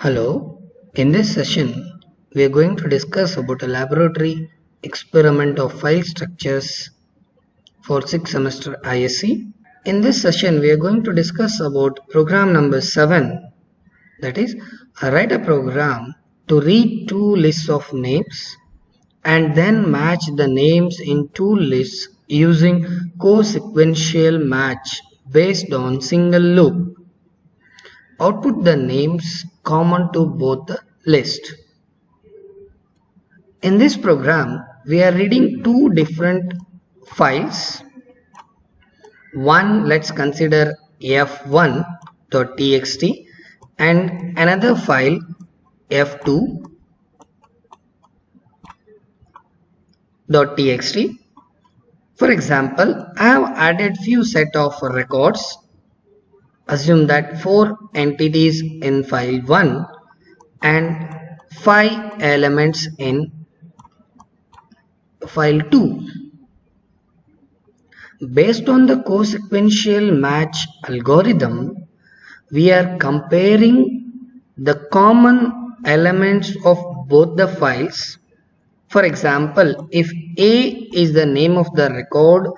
Hello, in this session we are going to discuss about a laboratory experiment of file structures for 6th semester ISC. In this session we are going to discuss about program number 7, that is write a program to read two lists of names and then match the names in two lists using co-sequential match based on single loop. Output the names common to both the lists. In this program, we are reading two different files. One, let's consider f1.txt and another file f2.txt. For example, I have added few set of records. Assume that 4 entities in file 1 and 5 elements in file 2. Based on the co-sequential match algorithm, we are comparing the common elements of both the files. For example, if A is the name of the record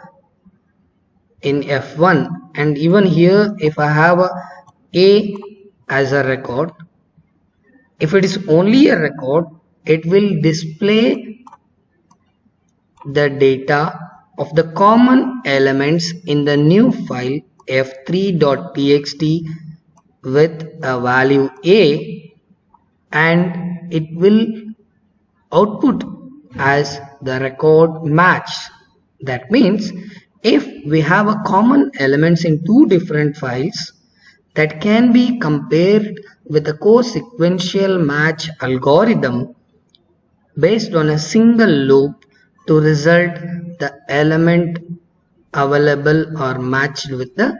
in F1 and even here if I have A as a record, if it is only a record, it will display the data of the common elements in the new file f3.txt with a value A, and it will output as the record match. That means if we have a common elements in two different files that can be compared with a co-sequential match algorithm based on a single loop to result the element available or matched with the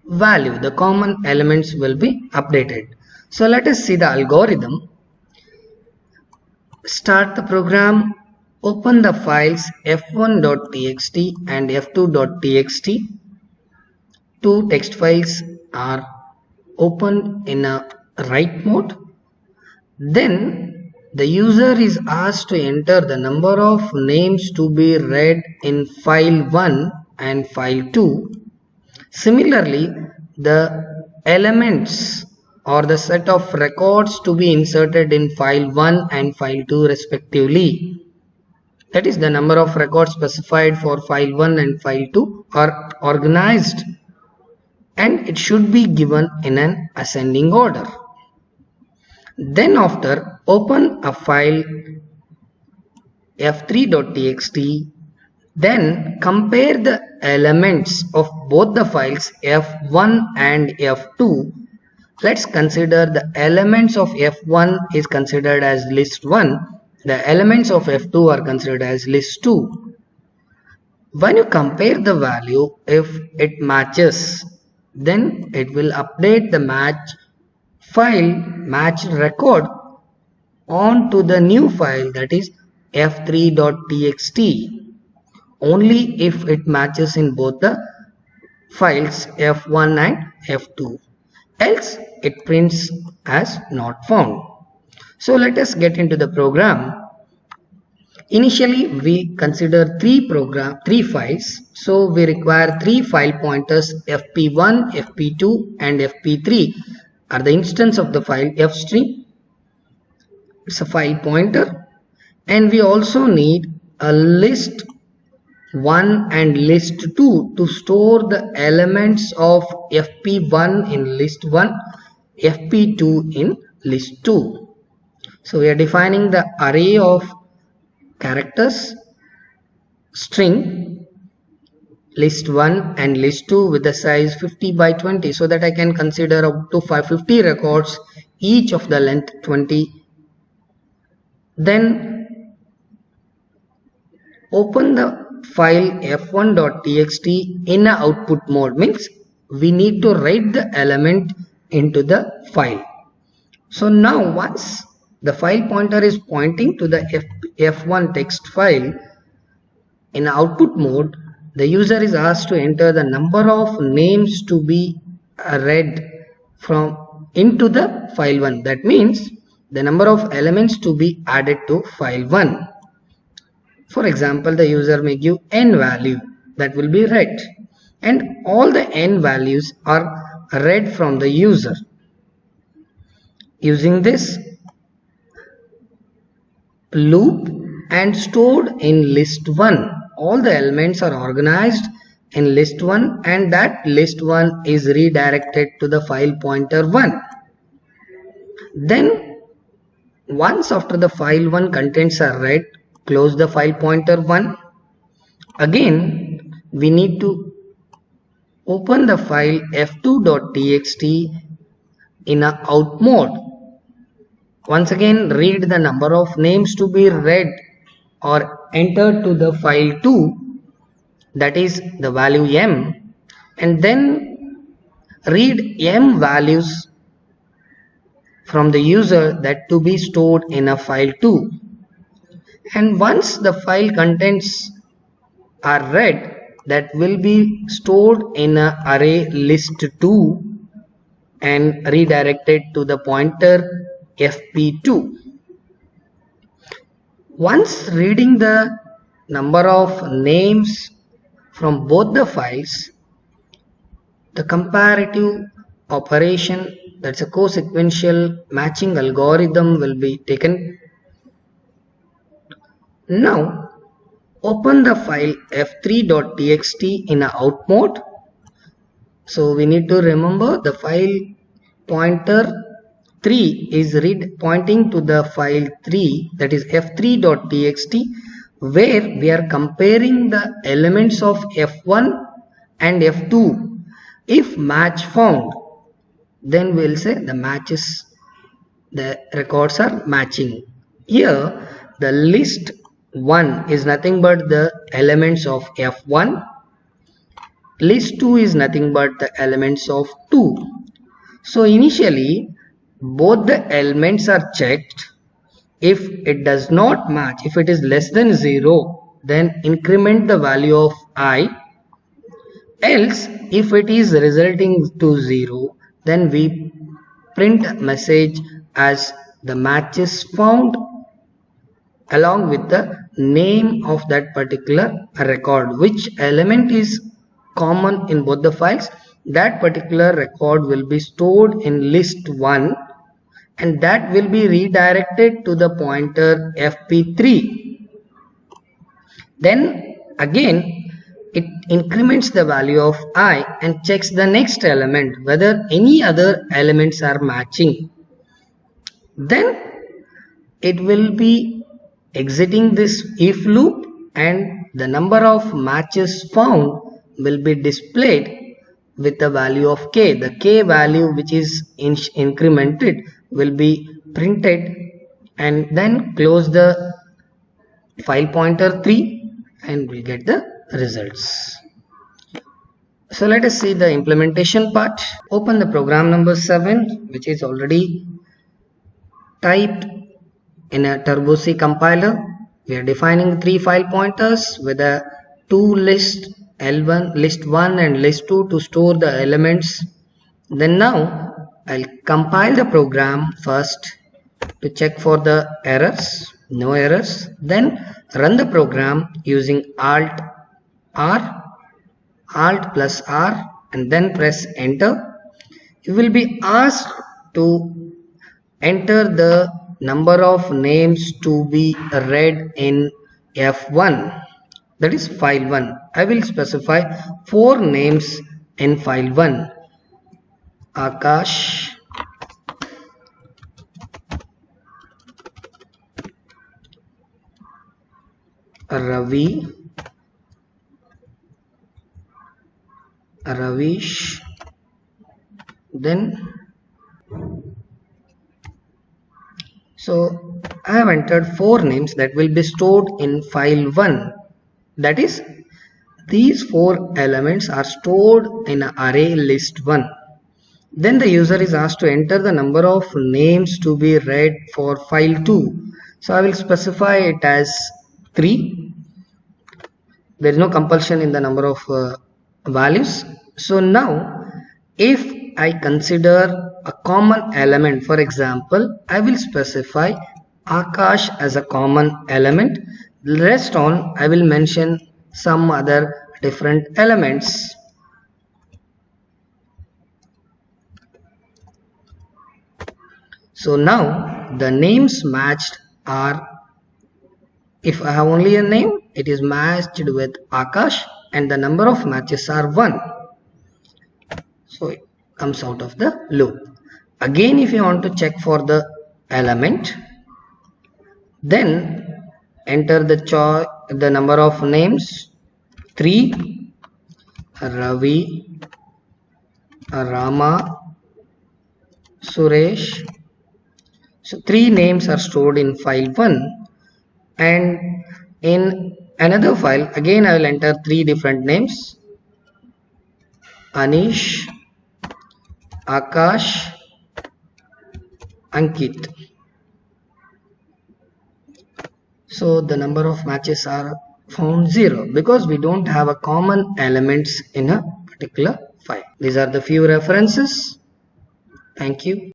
value, the common elements will be updated. So let us see the algorithm. Start the program. Open the files f1.txt and f2.txt. Two text files are opened in a write mode. Then the user is asked to enter the number of names to be read in file 1 and file 2. Similarly, the elements or the set of records to be inserted in file 1 and file 2 respectively. That is, the number of records specified for file 1 and file 2 are organized and it should be given in an ascending order. Then after, open a file f3.txt, then compare the elements of both the files f1 and f2. Let's consider the elements of f1 is considered as list 1. The elements of f2 are considered as list 2. When you compare the value, if it matches, then it will update the match record onto the new file, that is f3.txt, only if it matches in both the files f1 and f2, else it prints as not found. So let us get into the program. Initially we consider three files, so we require three file pointers fp1, fp2 and fp3 are the instance of the file fstring. It's a file pointer, and we also need a list 1 and list 2 to store the elements of fp1 in list 1, fp2 in list 2. So we are defining the array of characters string list 1 and list 2 with the size 50 by 20, so that I can consider up to 550 records, each of the length 20. Then open the file f1.txt in a output mode, means we need to write the element into the file. So now once the file pointer is pointing to the f1 text file, in output mode the user is asked to enter the number of names to be read from into the file 1. That means the number of elements to be added to file 1. For example, the user may give n value that will be read, and all the n values are read from the user. Using this loop and stored in list 1, all the elements are organized in list 1, and that list 1 is redirected to the file pointer 1. Then once after the file 1 contents are read, close the file pointer 1. Again we need to open the file f2.txt in a out mode. Once again read the number of names to be read or entered to the file 2, that is the value m, and then read m values from the user that to be stored in a file 2. And once the file contents are read, that will be stored in a array list 2 and redirected to the pointer fp2. Once reading the number of names from both the files, the comparative operation, that's a co-sequential matching algorithm, will be taken. Now open the file f3.txt in a out mode. So we need to remember the file pointer 3 is pointing to the file 3, that is f3.txt, where we are comparing the elements of f1 and f2. If match found, then we'll say the records are matching. Here the list 1 is nothing but the elements of f1, list 2 is nothing but the elements of 2. So initially both the elements are checked. If it does not match, if it is less than 0, then increment the value of I, else if it is resulting to 0, then we print message as the match is found along with the name of that particular record. Which element is common in both the files, that particular record will be stored in list 1, and that will be redirected to the pointer fp3. Then again it increments the value of I and checks the next element whether any other elements are matching. Then it will be exiting this if loop, and the number of matches found will be displayed with the value of k. The k value which is incremented will be printed, and then close the file pointer 3 and we'll get the results. So let us see the implementation part. Open the program number 7, which is already typed in a Turbo C compiler. We are defining 3 file pointers with a 2 list L1, list 1 and list 2 to store the elements. Then now I'll compile the program first to check for the errors, no errors. Then run the program using Alt plus R and then press enter. You will be asked to enter the number of names to be read in F1, that is file 1. I will specify 4 names in file 1. Akash, Ravi, Ravish, then so I have entered 4 names that will be stored in file 1. That is, these 4 elements are stored in an array list 1. Then the user is asked to enter the number of names to be read for file 2. So I will specify it as 3. There is no compulsion in the number of values. So now if I consider a common element. For example, I will specify Akash as a common element. The rest on I will mention some other different elements. So now the names matched are, if I have only a name, it is matched with Akash and the number of matches are 1. So it comes out of the loop. Again, if you want to check for the element, then enter the number of names 3, Ravi, Rama, Suresh. So 3 names are stored in file 1, and in another file again I will enter 3 different names: Anish, Akash, Ankit. So the number of matches are found 0 because we don't have a common elements in a particular file. These are the few references. Thank you.